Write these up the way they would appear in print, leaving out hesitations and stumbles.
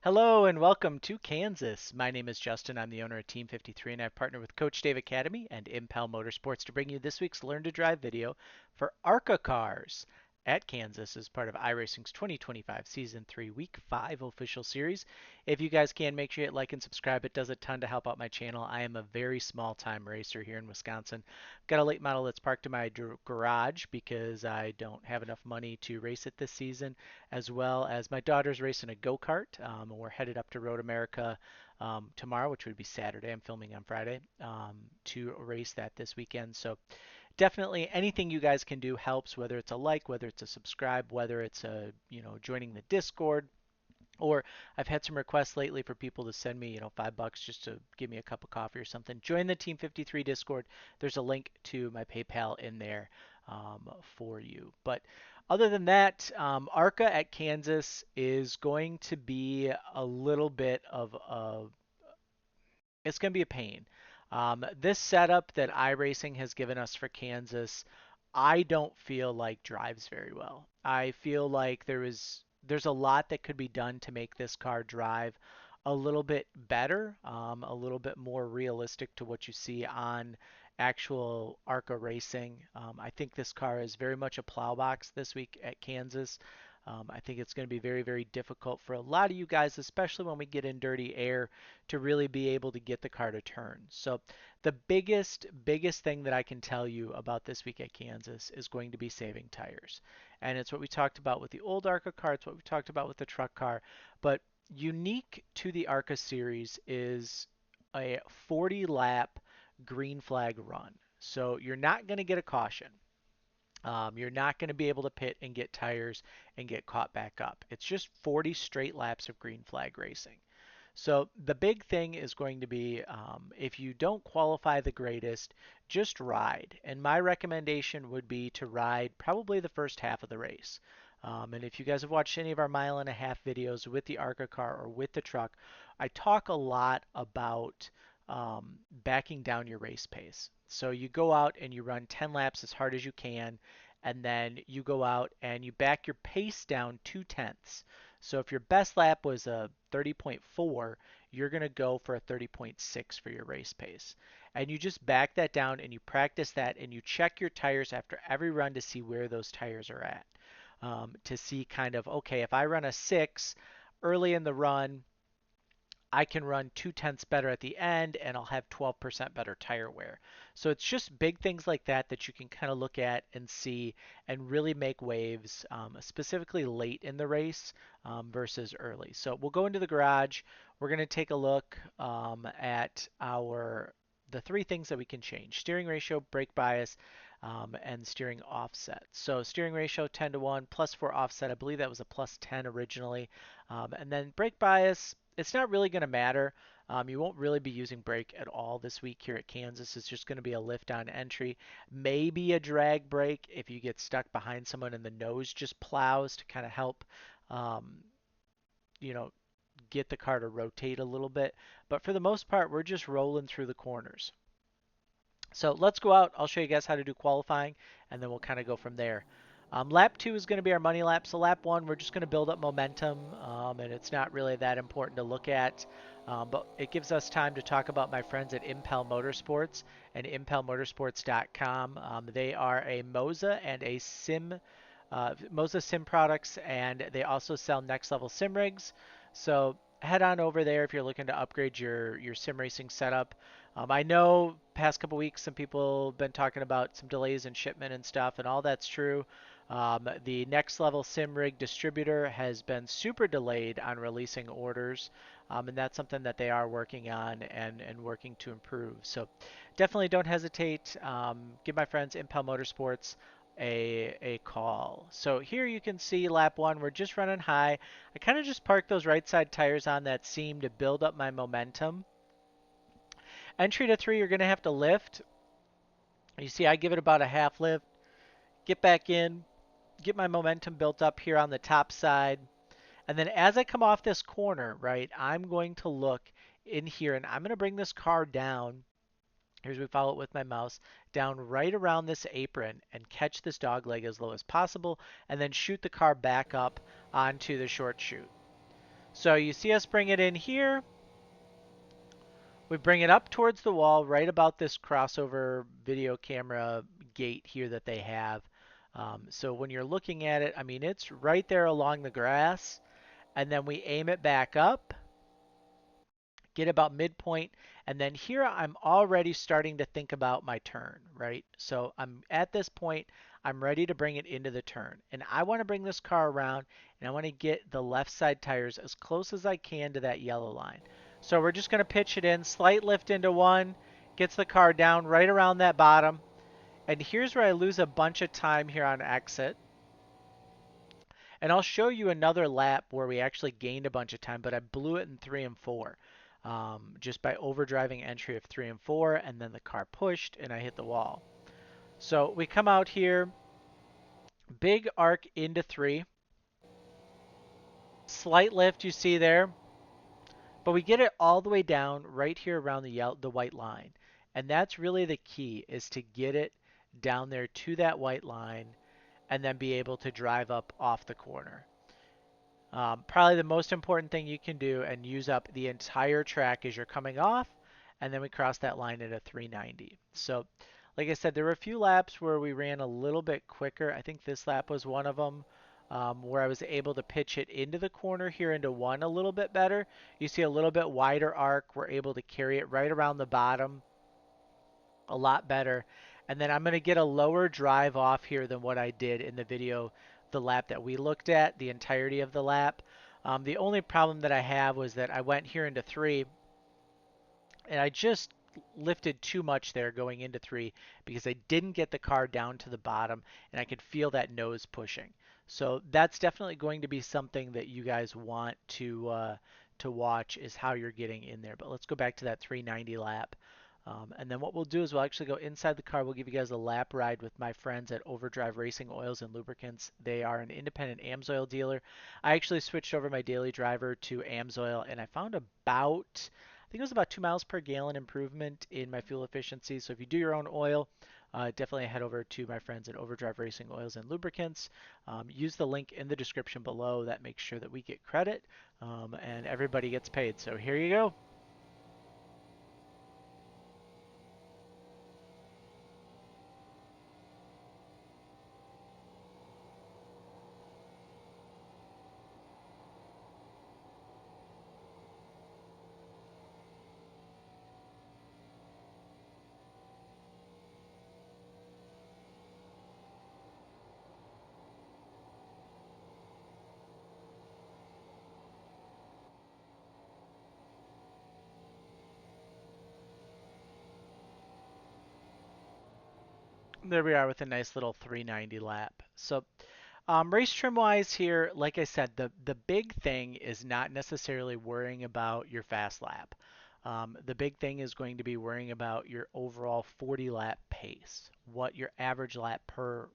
Hello and welcome to Kansas. My name is Justin. I'm the owner of Team 53 and I've partnered with Coach Dave Academy and Impel Motorsports to bring you this week's Learn to Drive video for ARCA Cars at Kansas as part of iRacing's 2025 Season 3 Week 5 official series. If you guys can, make sure you hit like and subscribe. It does a ton to help out my channel. I am a very small time racer here in Wisconsin. Got a late model that's parked in my garage because I don't have enough money to race it this season, as well as my daughter's racing a go-kart, and we're headed up to Road America tomorrow, which would be Saturday. I'm filming on Friday to race that this weekend. So definitely anything you guys can do helps, whether it's a like, whether it's a subscribe, whether it's a joining the Discord. Or I've had some requests lately for people to send me, $5 just to give me a cup of coffee or something. Join the Team 53 Discord. There's a link to my PayPal in there for you. But other than that, ARCA at Kansas is going to be a little bit of a it's going to be a pain. This setup that iRacing has given us for Kansas, I don't feel like drives very well. I feel like there's a lot that could be done to make this car drive a little bit better, a little bit more realistic to what you see on actual ARCA racing. I think this car is very much a plow box this week at Kansas. I think it's going to be very, very difficult for a lot of you guys, especially when we get in dirty air, to really be able to get the car to turn. So the biggest thing that I can tell you about this week at Kansas is going to be saving tires. And it's what we talked about with the old ARCA car, it's what we talked about with the truck car. But unique to the ARCA series is a 40 lap green flag run. So you're not going to get a caution. You're not going to be able to pit and get tires and get caught back up. It's just 40 straight laps of green flag racing. So the big thing is going to be if you don't qualify the greatest, just ride. And my recommendation would be to ride probably the first half of the race. And if you guys have watched any of our mile and a half videos with the ARCA car or with the truck, I talk a lot about backing down your race pace. So you go out and you run 10 laps as hard as you can, and then you go out and you back your pace down 2 tenths. So if your best lap was a 30.4, you're going to go for a 30.6 for your race pace. And you just back that down and you practice that and you check your tires after every run to see where those tires are at. To see kind of, okay, if I run a 6 early in the run, I can run 2 tenths better at the end and I'll have 12% better tire wear. So it's just big things like that that you can kind of look at and see and really make waves, specifically late in the race versus early. So we'll go into the garage. We're going to take a look at the three things that we can change: steering ratio, brake bias, and steering offset. So steering ratio 10 to 1, +4 offset. I believe that was a +10 originally. And then brake bias, it's not really going to matter. You won't really be using brake at all this week here at Kansas. It's just going to be a lift on entry, maybe a drag brake if you get stuck behind someone and the nose just plows to kind of help, um, you know, get the car to rotate a little bit. But for the most part, we're just rolling through the corners. So let's go out. I'll show you guys how to do qualifying, and then we'll kind of go from there. Lap 2 is going to be our money lap. So lap 1, we're just going to build up momentum, and it's not really that important to look at. But it gives us time to talk about my friends at Impel Motorsports and impelmotorsports.com. They are a Moza and a Moza Sim products, and they also sell next level sim rigs. So head on over there if you're looking to upgrade your sim racing setup. I know past couple weeks some people have been talking about some delays in shipment and stuff, and all that's true. The next level sim rig distributor has been super delayed on releasing orders, and that's something that they are working on and working to improve. So definitely don't hesitate. Give my friends Impel Motorsports a call. So here you can see lap 1, we're just running high. I kind of just parked those right side tires on that seam to build up my momentum. Entry to 3, you're going to have to lift. You see I give it about a half lift, get back in, get my momentum built up here on the top side. And then as I come off this corner, right, I'm going to look in here and I'm going to bring this car down. Here's we follow it with my mouse, down right around this apron and catch this dog leg as low as possible and then shoot the car back up onto the short chute. So you see us bring it in here. We bring it up towards the wall, right about this crossover video camera gate here that they have. So when you're looking at it, I mean, it's right there along the grass. And then we aim it back up, get about midpoint, and then here I'm already starting to think about my turn, right? So I'm at this point, I'm ready to bring it into the turn. And I want to bring this car around, and I want to get the left side tires as close as I can to that yellow line. So we're just going to pitch it in, slight lift into one, gets the car down right around that bottom. And here's where I lose a bunch of time here on exit. And I'll show you another lap where we actually gained a bunch of time, but I blew it in 3 and 4. Just by overdriving entry of 3 and 4, and then the car pushed and I hit the wall. So we come out here, big arc into 3, slight lift you see there, but we get it all the way down right here around the white line. And that's really the key, is to get it down there to that white line and then be able to drive up off the corner. Probably the most important thing you can do and use up the entire track as you're coming off, and then we cross that line at a 390. So, like I said, there were a few laps where we ran a little bit quicker. I think this lap was one of them, where I was able to pitch it into the corner here into one a little bit better. You see a little bit wider arc. We're able to carry it right around the bottom a lot better. And then I'm going to get a lower drive off here than what I did in the video, the lap that we looked at, the entirety of the lap. The only problem that I have was that I went here into 3 and I just lifted too much there going into 3 because I didn't get the car down to the bottom and I could feel that nose pushing. So that's definitely going to be something that you guys want to watch, is how you're getting in there. But let's go back to that 390 lap. And then what we'll do is we'll actually go inside the car. We'll give you guys a lap ride with my friends at Overdrive Racing Oils and Lubricants. They are an independent AMSOIL dealer. I actually switched over my daily driver to AMSOIL, and I found I think it was about 2 miles per gallon improvement in my fuel efficiency. So if you do your own oil, definitely head over to my friends at Overdrive Racing Oils and Lubricants. Use the link in the description below. That makes sure that we get credit and everybody gets paid. So here you go. There we are with a nice little 390 lap. So race trim wise here, like I said, the big thing is not necessarily worrying about your fast lap. The big thing is going to be worrying about your overall 40 lap pace, what your average lap per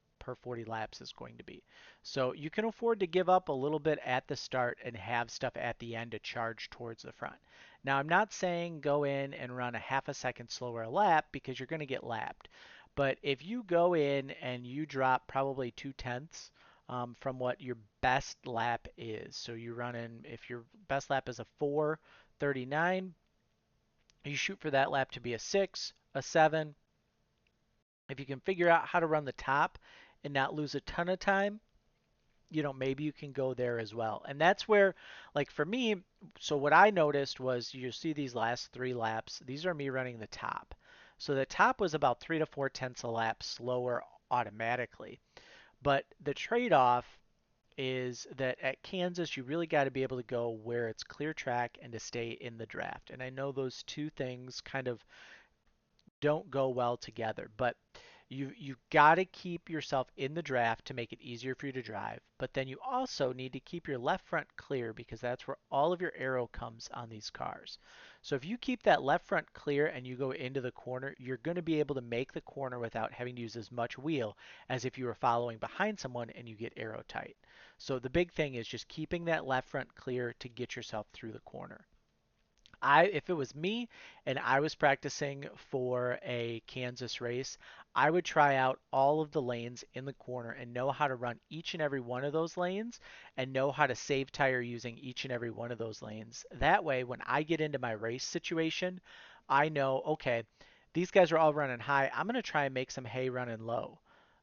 40 laps is going to be. So you can afford to give up a little bit at the start and have stuff at the end to charge towards the front. Now I'm not saying go in and run a half a second slower a lap, because you're going to get lapped. But if you go in and you drop probably 2/10 from what your best lap is. So you run in, if your best lap is a 4:39, you shoot for that lap to be a 6, a 7. If you can figure out how to run the top and not lose a ton of time, maybe you can go there as well. And that's where, like for me, so what I noticed was, you see these last 3 laps, these are me running the top. So the top was about 3 to 4 tenths a lap slower automatically. But the trade-off is that at Kansas, you really got to be able to go where it's clear track and to stay in the draft. And I know those two things kind of don't go well together, but you've got to keep yourself in the draft to make it easier for you to drive. But then you also need to keep your left front clear, because that's where all of your aero comes on these cars. So if you keep that left front clear and you go into the corner, you're going to be able to make the corner without having to use as much wheel as if you were following behind someone and you get aero tight. So the big thing is just keeping that left front clear to get yourself through the corner. If it was me and I was practicing for a Kansas race, I would try out all of the lanes in the corner and know how to run each and every one of those lanes and know how to save tire using each and every one of those lanes. That way, when I get into my race situation, I know, okay, these guys are all running high. I'm going to try and make some hay running low.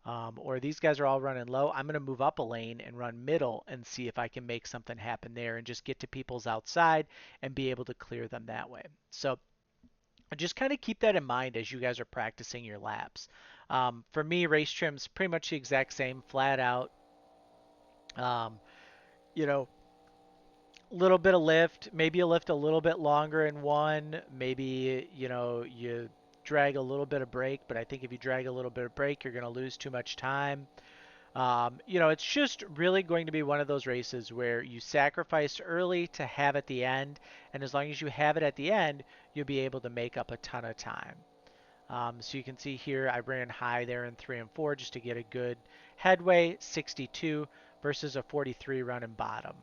Or these guys are all running low. I'm going to move up a lane and run middle and see if I can make something happen there and just get to people's outside and be able to clear them that way. So just kind of keep that in mind as you guys are practicing your laps. For me, race trim's pretty much the exact same, flat out. Um, you know, little bit of lift, maybe you lift a little bit longer in one, maybe you drag a little bit of brake, but I think if you drag a little bit of brake, you're going to lose too much time. It's just really going to be one of those races where you sacrifice early to have at the end, and as long as you have it at the end, you'll be able to make up a ton of time. So you can see here, I ran high there in 3 and 4 just to get a good headway, 62 versus a 43 running bottom.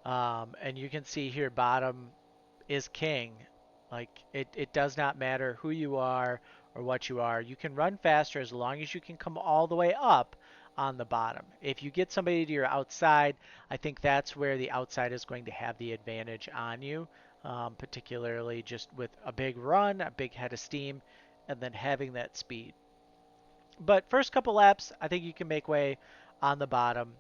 And you can see here, bottom is king. Like it does not matter who you are or what you are. You can run faster as long as you can come all the way up on the bottom. If you get somebody to your outside, I think that's where the outside is going to have the advantage on you, particularly just with a big run, a big head of steam, and then having that speed. But first couple laps, I think you can make way on the bottom.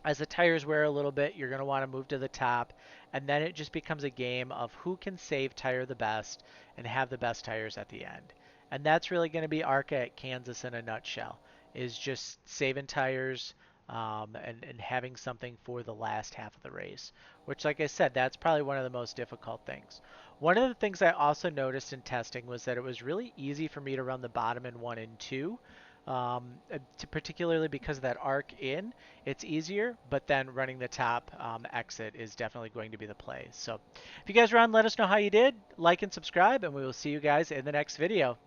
As the tires wear a little bit, you're going to want to move to the top, and then it just becomes a game of who can save tire the best and have the best tires at the end. And that's really going to be ARCA at Kansas in a nutshell, is just saving tires and having something for the last half of the race, which, like I said, that's probably one of the most difficult things. One of the things I also noticed in testing was that it was really easy for me to run the bottom in 1 and 2, particularly because of that arc in. It's easier, but then running the top exit is definitely going to be the play. So if you guys are on, let us know how you did. Like and subscribe, and we will see you guys in the next video.